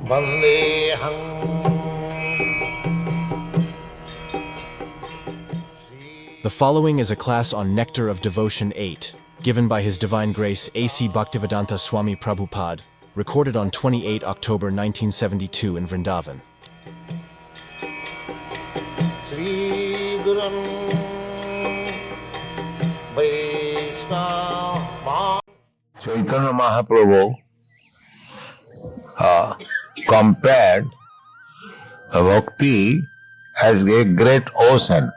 Vandeham. The following is a class on Nectar of Devotion 8, given by His Divine Grace A.C. Bhaktivedanta Swami Prabhupada, recorded on 28 October 1972 in Vrindavan. Shri Gurum Vaishnava. Chaitanya Mahaprabhu compared bhakti as a great ocean.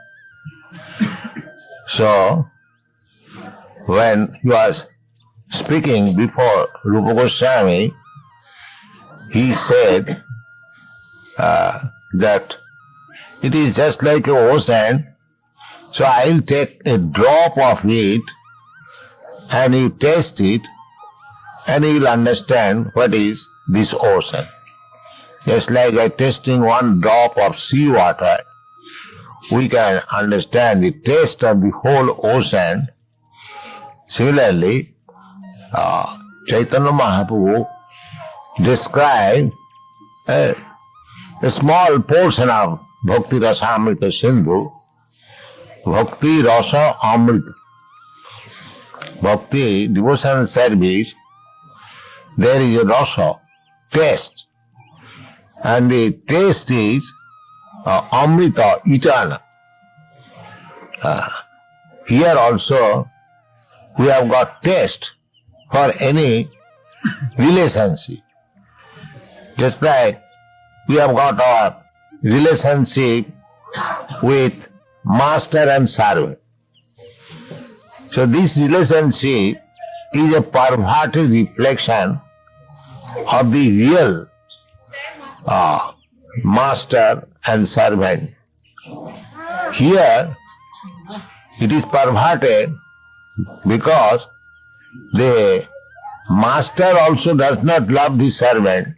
So, when he was speaking before Rupa Goswami, he said that it is just like an ocean, so I will take a drop of it and you taste it and you will understand what is this ocean. Just like by tasting one drop of seawater, we can understand the taste of the whole ocean. Similarly, Chaitanya Mahaprabhu described a small portion of Bhakti Rasa Amrita Sindhu, Bhakti Rasa Amrita. Bhakti, devotion service, there is a rasa, taste. And the taste is Amrita, eternal. Here also we have got taste for any relationship. Just like we have got our relationship with master and servant. So this relationship is a perverted reflection of the real master and servant. Here it is perverted because the master also does not love the servant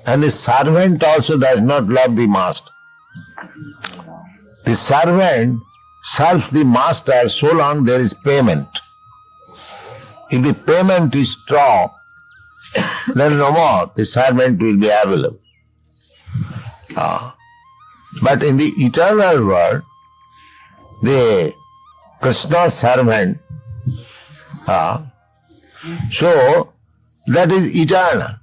and the servant also does not love the master. The servant serves the master so long there is payment. If the payment is strong, then no more the servant will be available. But in the eternal world, the Krishna servant, so that is eternal,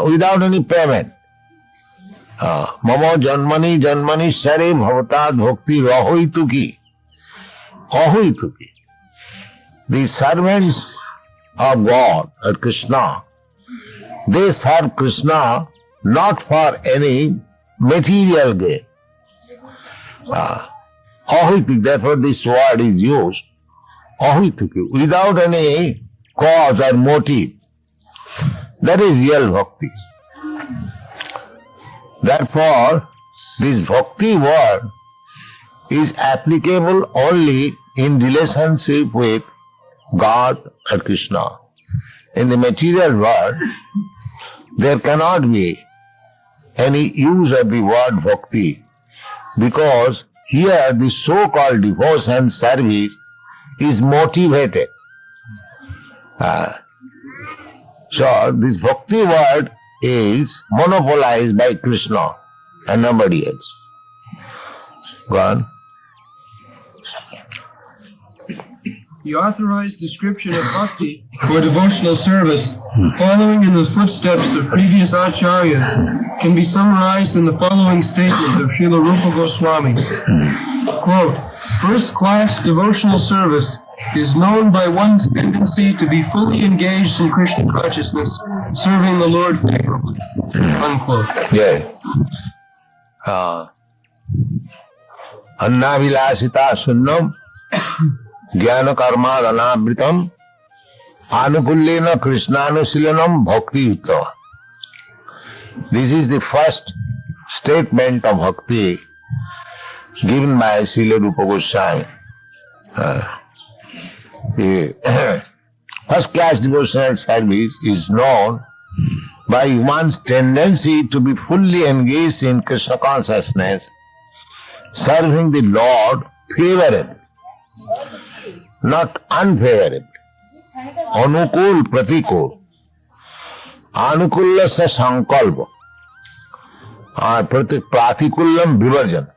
without any payment. Mama janmani janmani sare bhavatad bhakti rahoituki. Ahoituki. The servants of God or Krishna, they serve Krishna not for any material gain. Ahoituki, therefore this word is used. Ahoituki, without any cause or motive. That is real bhakti. Therefore, this bhakti word is applicable only in relationship with God or Krishna. In the material world, there cannot be any use of the word bhakti because here the so-called devotion service is motivated. So this bhakti word is monopolized by Krishna and nobody else. Go on. The authorized description of bhakti for devotional service, following in the footsteps of previous acharyas, can be summarized in the following statement of Srila Rupa Goswami. Quote, first-class devotional service is known by one's tendency to be fully engaged in Krishna consciousness, serving the Lord favorably. Unquote. Yeah. Annavilasita sunnam jnana karma anavritam anukullena krishnanushilanam bhakti uttama. This is the first statement of bhakti given by Srila Rupa Goswami. First class devotional service is known by one's tendency to be fully engaged in Krishna consciousness, serving the Lord favorably, not unfavorably. Anukul pratikul. anukullasa sankalpa, pratikullam vivarjana.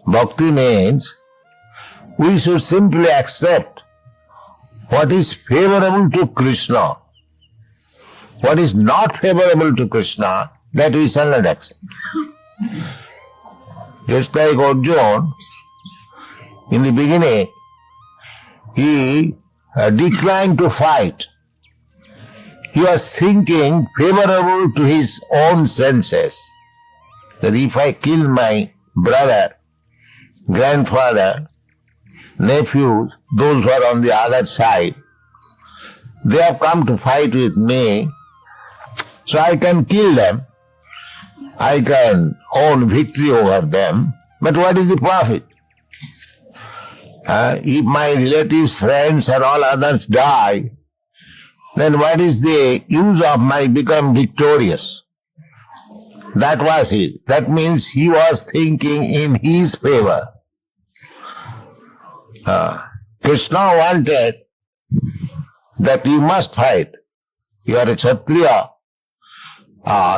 Bhakti means we should simply accept what is favorable to Krishna. What is not favorable to Krishna, that we shall not accept. Just like Arjuna, in the beginning, he declined to fight. He was thinking favorable to his own senses, that if I kill my brother, grandfather, nephews, those who are on the other side, they have come to fight with me, so I can kill them. I can own victory over them. But what is the profit? If my relatives, friends and all others die, then what is the use of my become victorious? That was it. That means he was thinking in his favor. Krishna wanted that you must fight. You are a Kshatriya.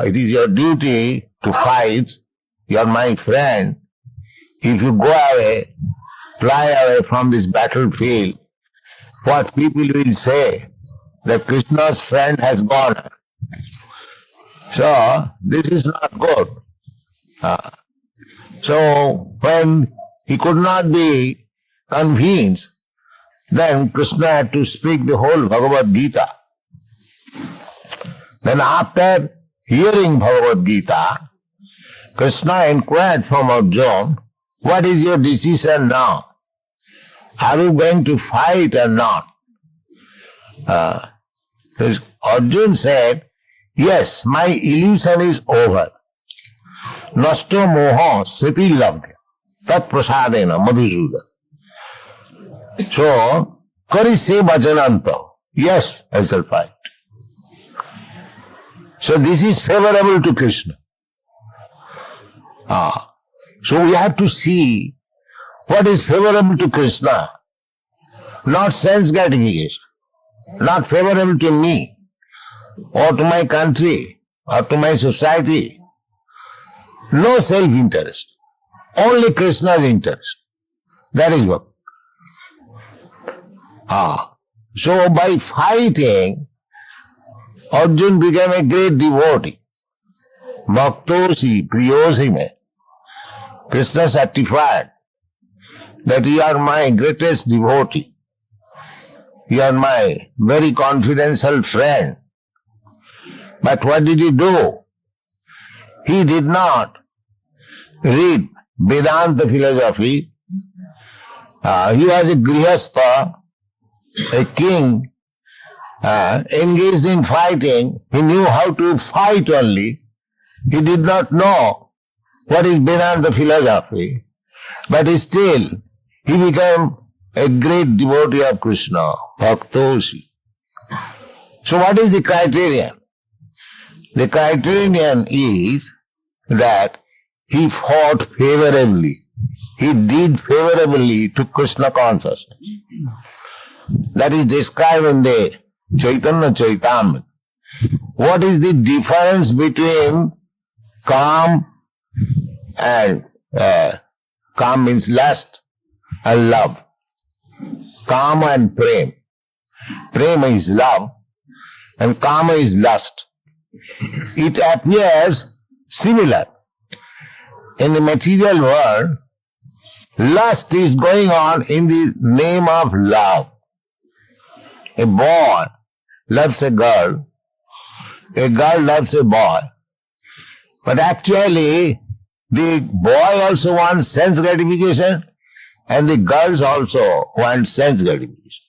It is your duty to fight. You are my friend. If you go away, fly away from this battlefield, what people will say? That Krishna's friend has gone. So, this is not good. So, when he could not be convinced, then Krishna had to speak the whole Bhagavad Gita. Then after hearing Bhagavad Gita, Krishna inquired from Arjuna, what is your decision now? Are you going to fight or not? Arjuna said, yes, my illusion is over. Nasto moha sati labdya tat prasadena madhusudan. So, karise bhajananta. Yes, I shall fight. So this is favorable to Krishna. So we have to see what is favorable to Krishna, not sense gratification, not favorable to me, or to my country, or to my society. No self-interest, only Krishna's interest. That is what. So by fighting, Arjuna became a great devotee. Bhaktosi, priyosi me. Krishna certified that you are my greatest devotee. You are my very confidential friend. But what did he do? He did not read Vedanta philosophy. He was a grihastha, a king, engaged in fighting. He knew how to fight only. He did not know what is Vedanta philosophy. But still, he became a great devotee of Krishna, Bhaktosi. So what is the criterion? The criterion is that he fought favorably. He did favorably to Krishna consciousness. That is described in the Chaitanya Charitamrita. What is the difference between calm and calm means lust and love? Kama and prema. Prema is love and kama is lust. It appears similar. In the material world, lust is going on in the name of love. A boy loves a girl loves a boy. But actually, the boy also wants sense gratification and the girls also want sense gratification.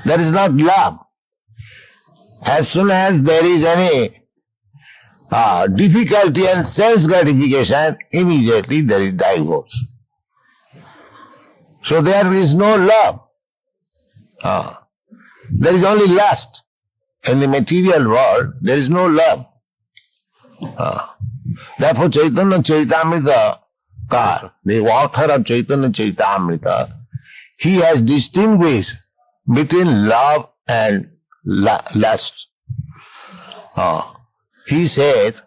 That is not love. As soon as there is any difficulty and sense gratification, immediately there is divorce. So there is no love. There is only lust. In the material world, there is no love. Therefore, Chaitanya Charitamrita, the author of Chaitanya Charitamrita, he has distinguished between love and lust. He says,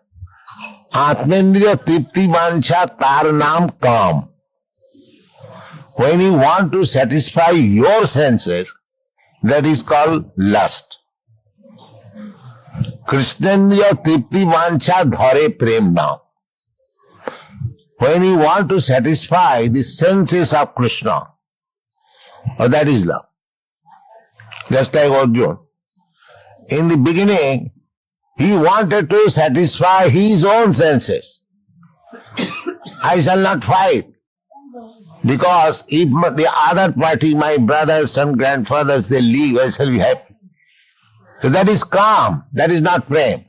Atmendriya Tripti Vansha Tar Naam Kam. When you want to satisfy your senses, that is called lust. Krishnendriya Tripti Vansha Dhare Prem Naam. When you want to satisfy the senses of Krishna, that is love. Just like Arjuna. In the beginning, he wanted to satisfy his own senses. I shall not fight. Because if the other party, my brothers and grandfathers, they leave, I shall be happy. So that is calm. That is not prem.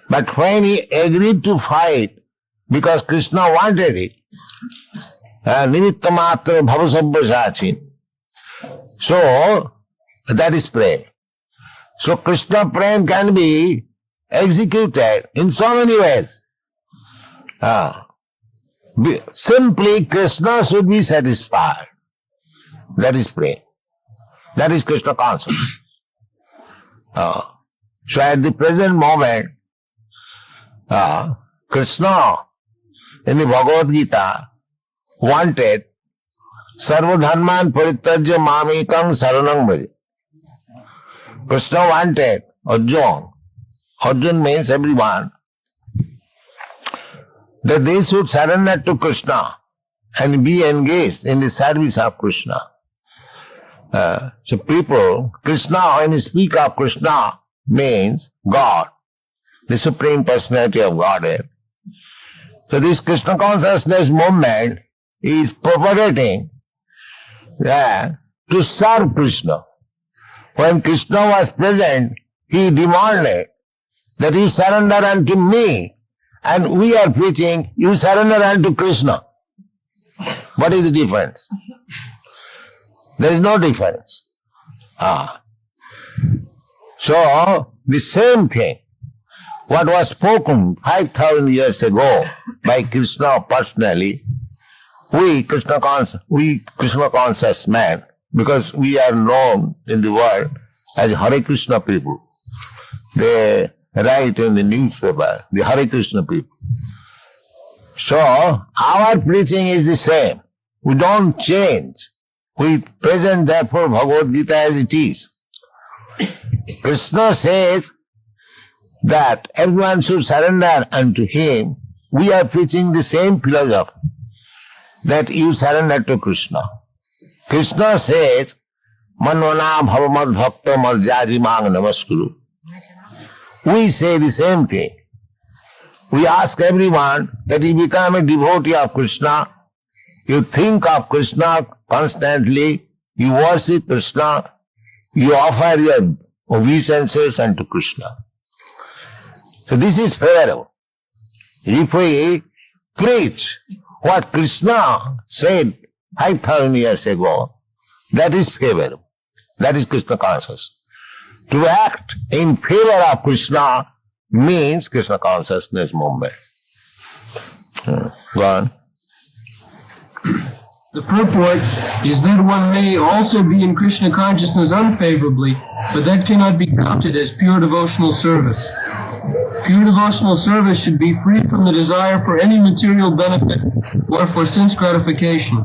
But when he agreed to fight, because Krishna wanted it, nimitta matra bhavasabhasachin. So, that is prem. So Krishna prem can be executed in so many ways. Simply Krishna should be satisfied. That is prem. That is Krishna consciousness. So at the present moment, Krishna in the Bhagavad Gita wanted Sarvadharman Parityajya Mamekam Saranam Braja. Krishna wanted Arjuna. Arjuna means everyone. That they should surrender to Krishna and be engaged in the service of Krishna. So people, Krishna, when you speak of Krishna, means God, the Supreme Personality of Godhead. So this Krishna consciousness movement is propagating to serve Krishna. When Krishna was present, he demanded that you surrender unto me. And we are preaching, you surrender unto Krishna. What is the difference? There is no difference. So, the same thing, what was spoken 5,000 years ago by Krishna personally, we Krishna conscious man, because we are known in the world as Hare Krishna people. They write in the newspaper, the Hare Krishna people. So, our preaching is the same. We don't change. We present therefore Bhagavad Gita as it is. Krishna says that everyone should surrender unto him. We are preaching the same philosophy, that you surrender to Krishna. Krishna says, Manvana bhavamad bhakta madhyaji mang namaskuru. We say the same thing. We ask everyone that you become a devotee of Krishna, you think of Krishna constantly, you worship Krishna, you offer your obeisances unto Krishna. So this is favorable. If we preach what Krishna said 5,000 years ago, that is favorable. That is Krishna consciousness. To act in favor of Krishna means Krishna consciousness movement. Go on. The purport is that one may also be in Krishna consciousness unfavorably, but that cannot be counted as pure devotional service. Pure devotional service should be free from the desire for any material benefit or for sense gratification,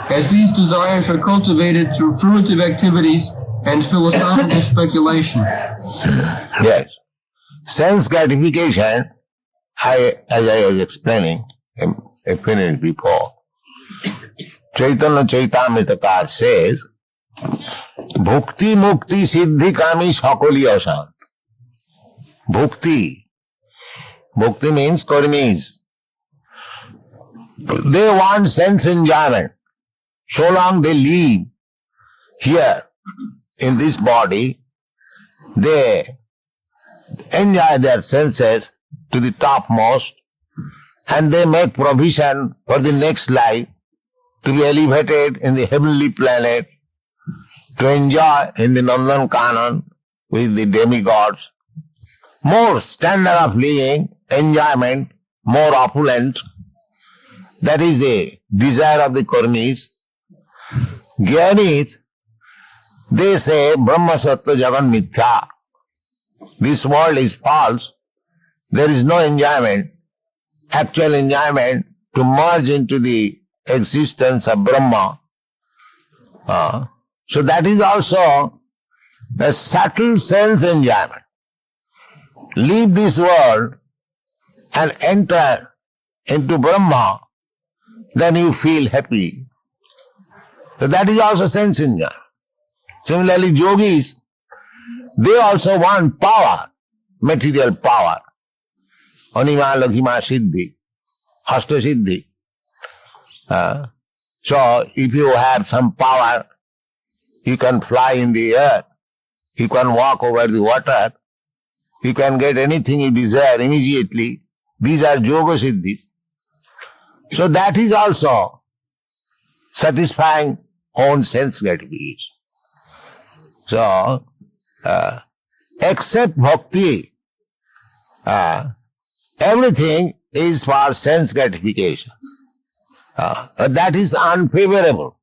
as these desires are cultivated through fruitive activities and philosophical speculation. Yes. Sense gratification, as I was explaining a minute before, Chaitanya Chaitamritakar says, Bhukti Mukti Siddhi Kami Sakali Asant. Bhukti. Bhukti means karmis. They want sense enjoyment. So long they live here in this body, they enjoy their senses to the topmost, and they make provision for the next life to be elevated in the heavenly planet, to enjoy in the Nandan Kanan with the demigods. More standard of living, enjoyment, more opulence. That is the desire of the karmis. Gyanis, they say Brahma Sattva Jagan Mithya. this world is false, there is no enjoyment, actual enjoyment to merge into the existence of Brahma. So that is also a subtle sense enjoyment. Leave this world and enter into Brahma, then you feel happy. So that is also sense enjoyment. Similarly, yogis, they also want power, material power. Anima, Lakhima, Siddhi, Hasta Siddhi. So if you have some power, you can fly in the air, you can walk over the water, you can get anything you desire immediately. These are yoga siddhis. So that is also satisfying own sense gratification. So, except bhakti, everything is for sense gratification. That is unfavorable.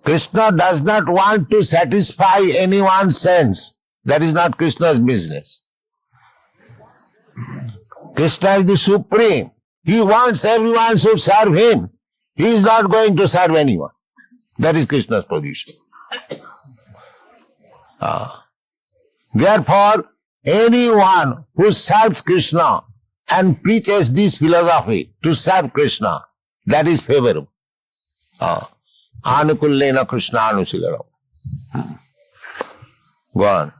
Krishna does not want to satisfy anyone's sense. That is not Krishna's business. Krishna is the supreme. He wants everyone to serve him. He is not going to serve anyone. That is Krishna's position. Therefore, anyone who serves Krishna and preaches this philosophy to serve Krishna, that is favorable. Anukullena Krishna Anusilaram. Go on.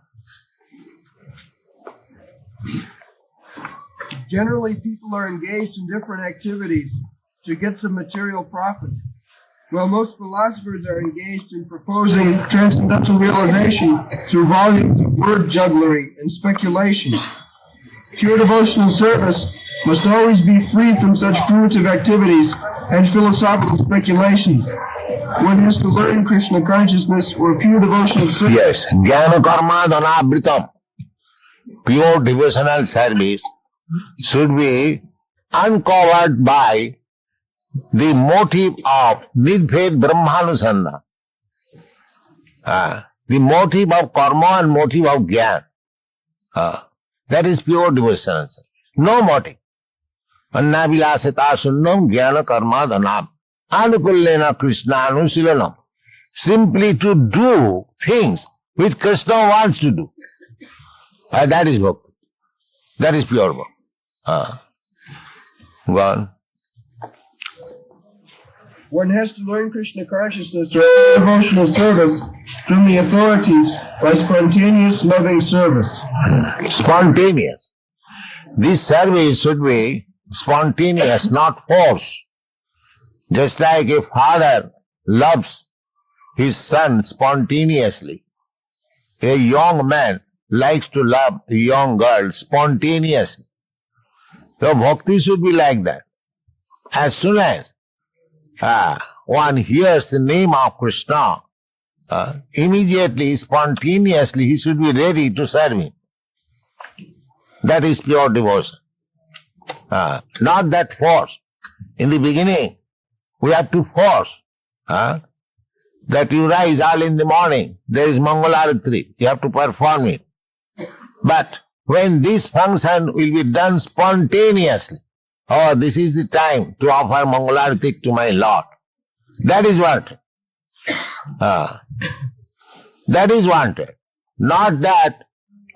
Generally, people are engaged in different activities to get some material profit, while most philosophers are engaged in proposing transcendental realization through volumes of word jugglery and speculation. Pure devotional service must always be free from such primitive activities and philosophical speculations. One has to learn Krishna consciousness or pure devotional service. Yes, Jnana Karma Dhanavritam. Pure devotional service should be uncovered by the motive of Nidbhed Brahmanusandhana. The motive of karma and motive of jnana. That is pure devotional service. No motive. Anna vilasata sunnam jnana karma dhanam. Anukullena Krishna anusilanam. Simply to do things which Krishna wants to do. That is bhakti. That is pure bhakti. Go on. One has to learn Krishna consciousness or devotional service from the authorities by spontaneous loving service. Spontaneous. This service should be spontaneous, not forced. Just like a father loves his son spontaneously, a young man likes to love a young girl spontaneously. So bhakti should be like that. As soon as one hears the name of Krishna, immediately, spontaneously, he should be ready to serve him. That is pure devotion. Not that force. In the beginning, we have to force that you rise early in the morning. There is Mangalaratri. You have to perform it. But when this function will be done spontaneously, this is the time to offer Mangalarati to my Lord. That is wanted. That is wanted. Not that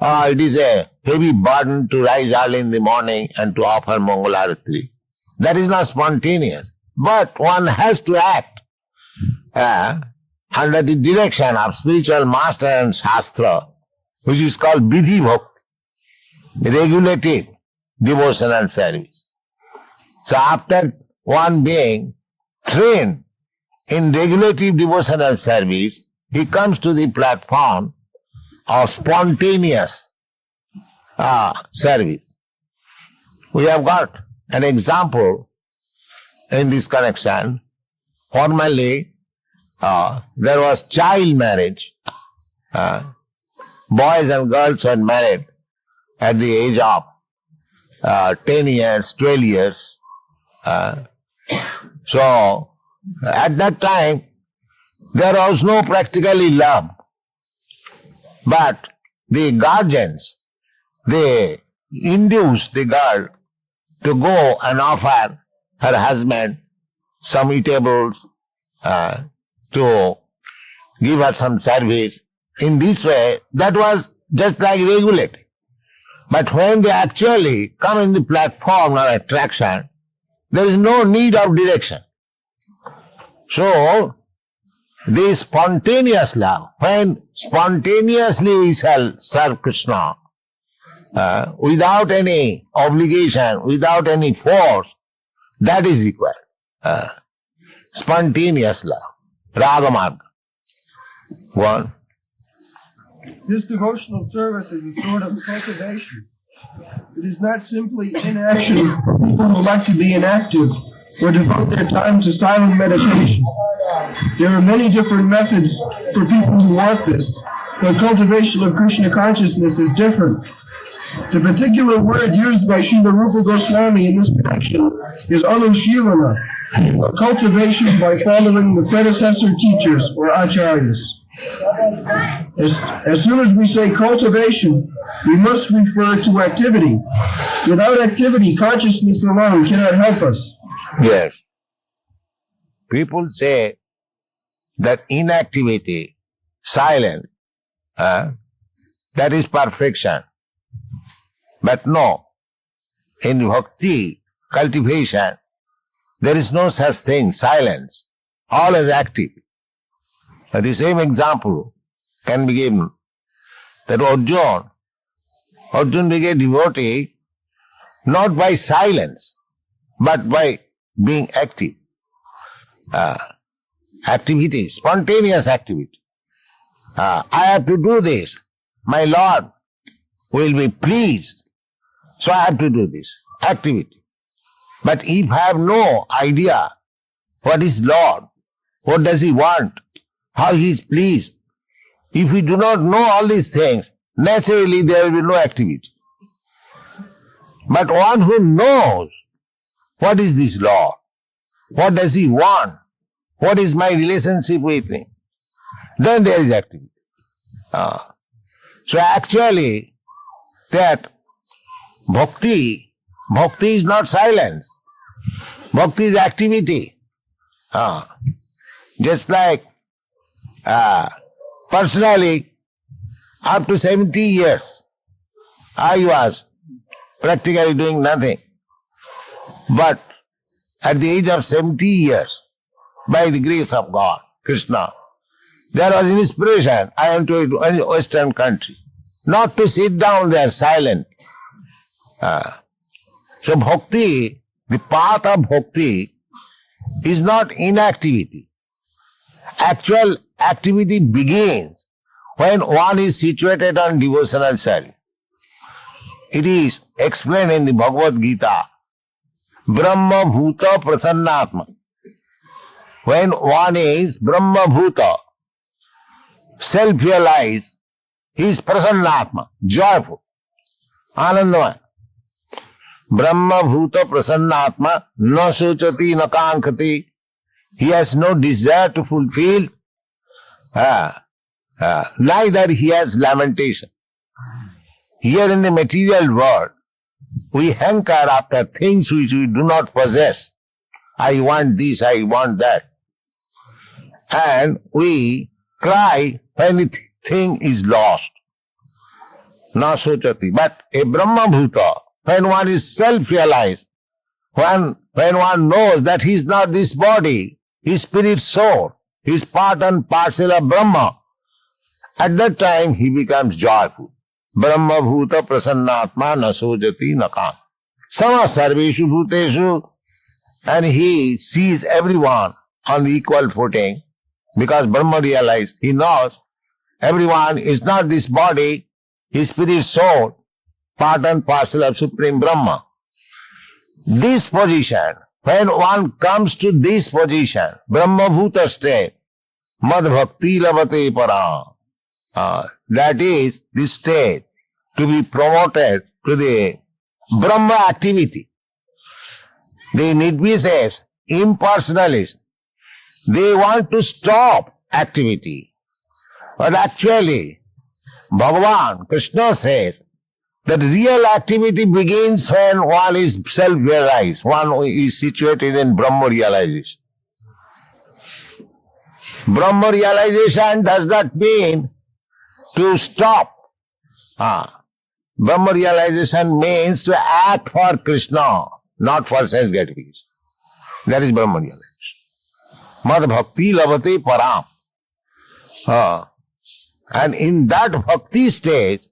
it is a heavy burden to rise early in the morning and to offer Mangalarati. That is not spontaneous. But one has to act under the direction of spiritual master and Shastra, which is called Vidhi Bhakti, regulated devotional service. So after one being trained in regulative devotional service, he comes to the platform of spontaneous service. We have got an example in this connection. Formerly, there was child marriage. Boys and girls were married at the age of 10 years, 12 years. So, at that time, there was no practically love. But the guardians they induce the girl to go and offer her husband some eatables, to give her some service. In this way, that was just like regulated. But when they actually come in the platform or attraction, there is no need of direction. So, this spontaneous love, when spontaneously we shall serve Krishna, without any obligation, without any force, that is equal. Spontaneous love. Ragamarga. Go on. This devotional service is a sort of cultivation. It is not simply inaction for people who like to be inactive or devote their time to silent meditation. There are many different methods for people who want this, but cultivation of Krishna consciousness is different. The particular word used by Srila Rupa Goswami in this connection is anushilana, a cultivation by following the predecessor teachers or acharyas. As soon as we say cultivation, we must refer to activity. Without activity, consciousness alone cannot help us. Yes. People say that inactivity, silence, that is perfection. But no, in bhakti, cultivation, there is no such thing, silence. All is active. The same example can be given that Arjun became devotee not by silence, but by being active. Activity, spontaneous activity. I have to do this. My Lord will be pleased. So I have to do this. Activity. But if I have no idea what is Lord, what does He want, how He is pleased, if we do not know all these things, naturally there will be no activity. But one who knows what is this Lord, what does He want, what is my relationship with Him, then there is activity. So actually, that bhakti is not silence. Bhakti is activity. Just like personally, up to 70 years, I was practically doing nothing. But at the age of 70 years, by the grace of God, Krishna, there was an inspiration. I went to a Western country, not to sit down there silent. So bhakti, the path of bhakti, is not inactivity. Actual activity begins when one is situated on devotional service. It is explained in the Bhagavad Gita, Brahma Bhuta Prasannatma. When one is Brahma Bhuta, self-realized, he is Prasannatma, joyful, Anandamaya. Brahma Bhuta Prasannatma na sochati na kankati. He has no desire to fulfill, neither he has lamentation. Here in the material world, we hanker after things which we do not possess. I want this, I want that. And we cry when the thing is lost. Na sochati. But a Brahma Bhuta, when one is self-realized, when one knows that he is not this body, his spirit soul, he is part and parcel of Brahma, at that time he becomes joyful. Brahma Bhuta Prasannatma na sojati nakam. Sama sarveshu bhuteshu, and he sees everyone on the equal footing, because Brahma realized, he knows everyone is not this body, his spirit soul, part and parcel of Supreme Brahma. This position, when one comes to this position, Brahma Bhuta state, Mad Bhakti Lavate Param, that is the state to be promoted to the Brahma activity. The Nidvishes, impersonalists, they want to stop activity. But actually, Bhagavan, Krishna says, that real activity begins when one is self-realized, one is situated in Brahma realization. Brahma realization does not mean to stop. Brahma realization means to act for Krishna, not for sense gratification. That is Brahma realization. Mad bhakti lavate param. And in that bhakti stage,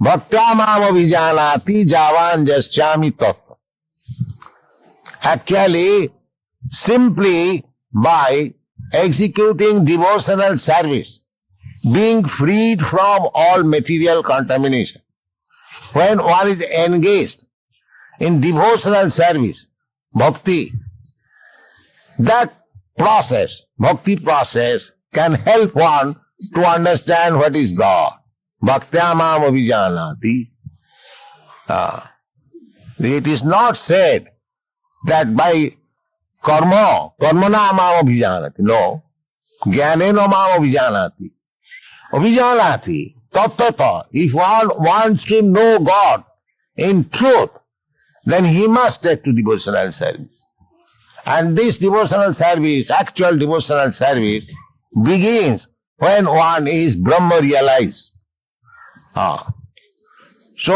bhaktya mam avijanati javan jaschami tattva. Actually, simply by executing devotional service, being freed from all material contamination. When one is engaged in devotional service, bhakti, that process, bhakti process, can help one to understand what is God. Bhaktya mam avijanati. It is not said that by karmana mam avijanati. No. Jnanena mam avijanati. Avijanati. Tattata. If one wants to know God in truth, then he must take to devotional service. And this devotional service, actual devotional service, begins when one is Brahma realized. So,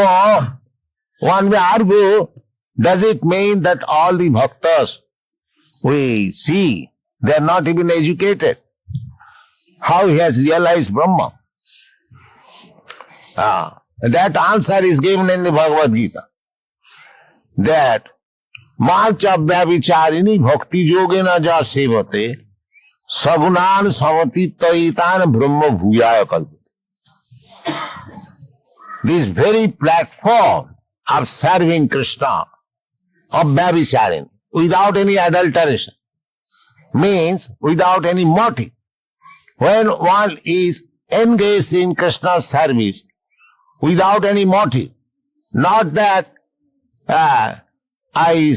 one may argue, does it mean that all the bhaktas we see, they are not even educated? How he has realized Brahma? That answer is given in the Bhagavad Gita. That Mancha vicharini bhakti yogena ja sevate sagunan samatitayitan brahma bhuyaya kalpate. This very platform of serving Krishna, of Vyabhicharini, without any adulteration, means without any motive. When one is engaged in Krishna's service, without any motive, not that I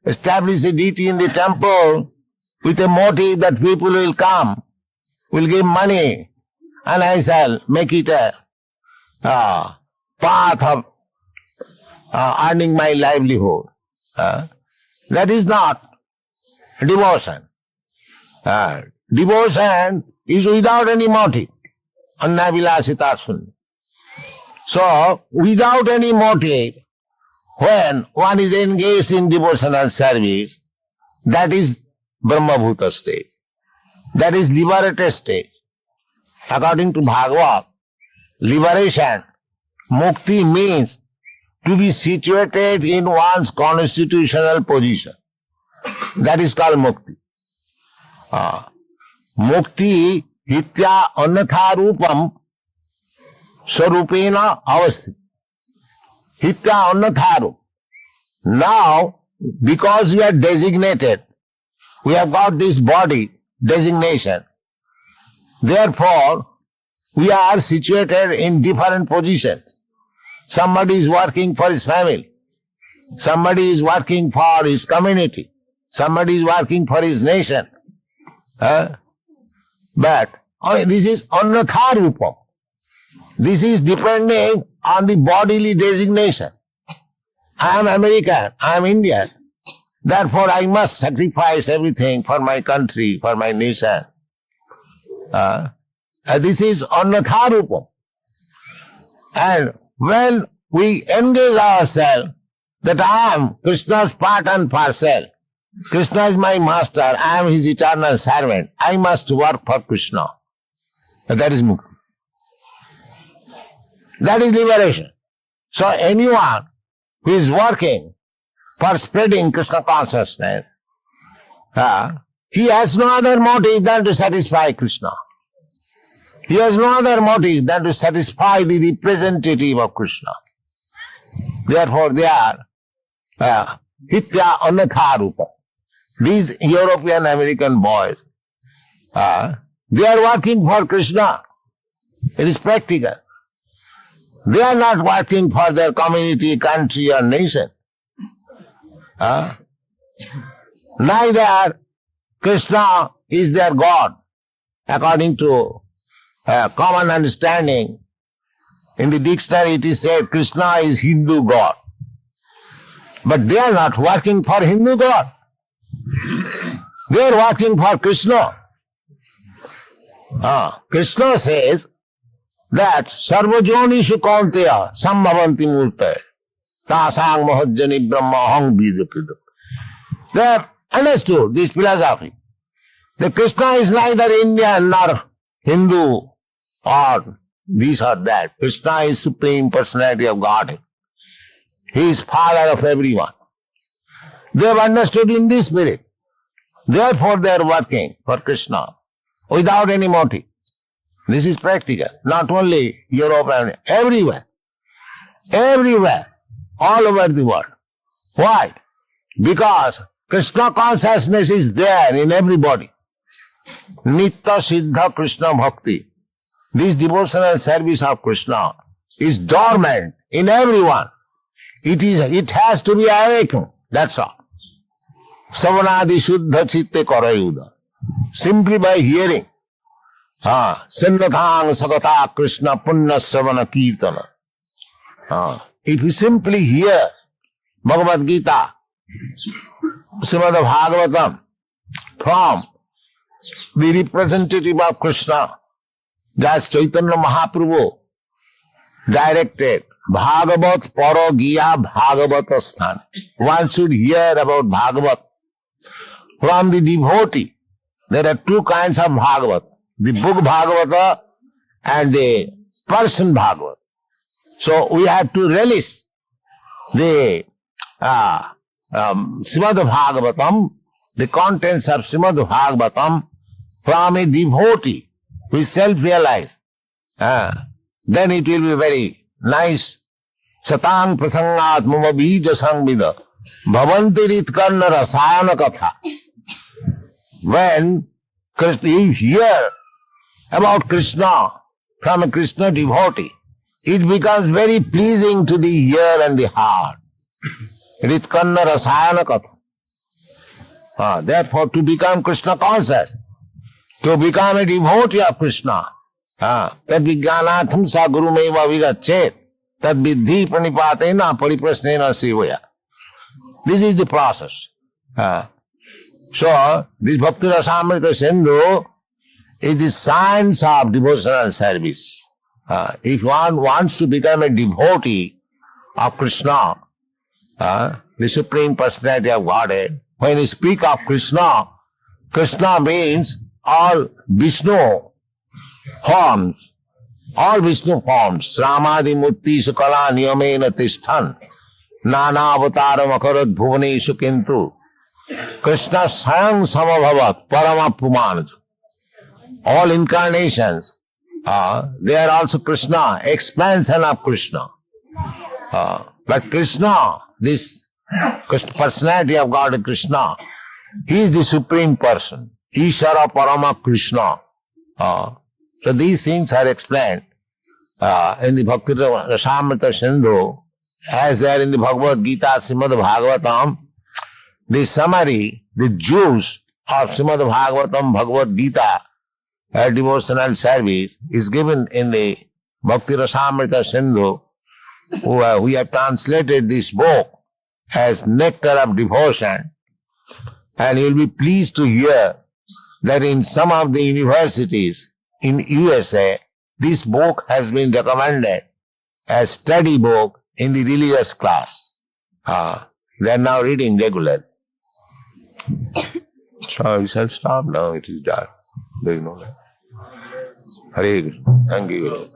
establish a deity in the temple with a motive that people will come, will give money, and I shall make it a path of earning my livelihood. That is not devotion. Devotion is without any motive. Annavilasita sunna. So, without any motive, when one is engaged in devotional service, that is Brahma Bhuta stage. That is liberated stage. According to Bhagavad, liberation, mukti means to be situated in one's constitutional position. That is called mukti. Mukti hitya annatha rupam sarupena avasthit. Hitya annatharu. Now, because we are designated, we have got this body designation. Therefore, we are situated in different positions. Somebody is working for his family. Somebody is working for his community. Somebody is working for his nation. But this is annatharupam. This is depending on the bodily designation. I am American, I am Indian. Therefore, I must sacrifice everything for my country, for my nation. This is annatharupam. And when we engage ourselves that I am Krishna's part and parcel, Krishna is my master, I am his eternal servant, I must work for Krishna. That is mukti. That is liberation. So anyone who is working for spreading Krishna consciousness, he has no other motive than to satisfy Krishna. He has no other motive than to satisfy the representative of Krishna. Therefore they are hitya annatharupa. These European American boys, they are working for Krishna. It is practical. They are not working for their community, country or nation. Neither Krishna is their God. According to common understanding, In the dictionary it is said Krishna is Hindu God. But they are not working for Hindu God. They are working for Krishna. Krishna says that Sarvajonishu Kaunteya Sambhavanti Murte Tasang Mahajjani Brahma Hang Bidapida. They have understood this philosophy. The Krishna is neither Indian nor Hindu or this or that. Krishna is Supreme Personality of Godhead. He is Father of everyone. They have understood in this spirit. Therefore they are working for Krishna without any motive. This is practical. Not only Europe and everywhere. Everywhere. All over the world. Why? Because Krishna consciousness is there in everybody. Nitya Siddha Krishna Bhakti. This devotional service of Krishna is dormant in everyone. It has to be awakened. That's all. Savanadi Shuddha Chitte Karayuda. Simply by hearing. Sannatang Sagata Krishna Punna Savana Kirtana. If you simply hear Bhagavad Gita, Srimad Bhagavatam, from the representative of Krishna, that's Chaitanya Mahaprabhu, directed Bhagavat Paro Giya Bhagavat Sthan. One should hear about Bhagavat from the devotee. There are two kinds of Bhagavat, the book Bhagavata and the person Bhagavat. So we have to relish the Srimad Bhagavatam, the contents of Srimad Bhagavatam from a devotee who is self-realized. Then it will be very nice. Satang prasangat mama bija sangvida bhavanti ritkarna rasayana katha. When you hear about Krishna from a Krishna devotee, it becomes very pleasing to the ear and the heart. Ritkarna rasayana katha. Therefore, to become Krishna conscious, to become a devotee of Krishna, tad vijnanatham sa gurumeva vigachet, tad vidhi pranipatena pariprasnena sevaya. This is the process. So, this Bhakti Rasamrita Sindhu is the science of devotional service. If one wants to become a devotee of Krishna, the Supreme Personality of Godhead, when you speak of Krishna, Krishna means all Vishnu forms, Ramadi Murti Sukala Niyamena Tishthan, Nana Avataram Akarat Bhuvaneshu Kintu, Krishna Sayam Samabhavat Parama Pumanaj. All incarnations, they are also Krishna, expansion of Krishna. But Krishna, this personality of God Krishna, he is the Supreme Person. Ishara Parama Krishna. So these things are explained in the Bhakti Rasamrita Sindhu, as they are in the Bhagavad Gita, Srimad Bhagavatam. The summary, the juice of Srimad Bhagavatam, Bhagavad Gita, devotional service is given in the Bhakti Rasamrita Sindhu. We have translated this book as Nectar of Devotion, and you will be pleased to hear that in some of the universities in USA, this book has been recommended as study book in the religious class. They are now reading regularly. So we shall stop now, it is dark. There is no light. Hare Krishna. Thank you.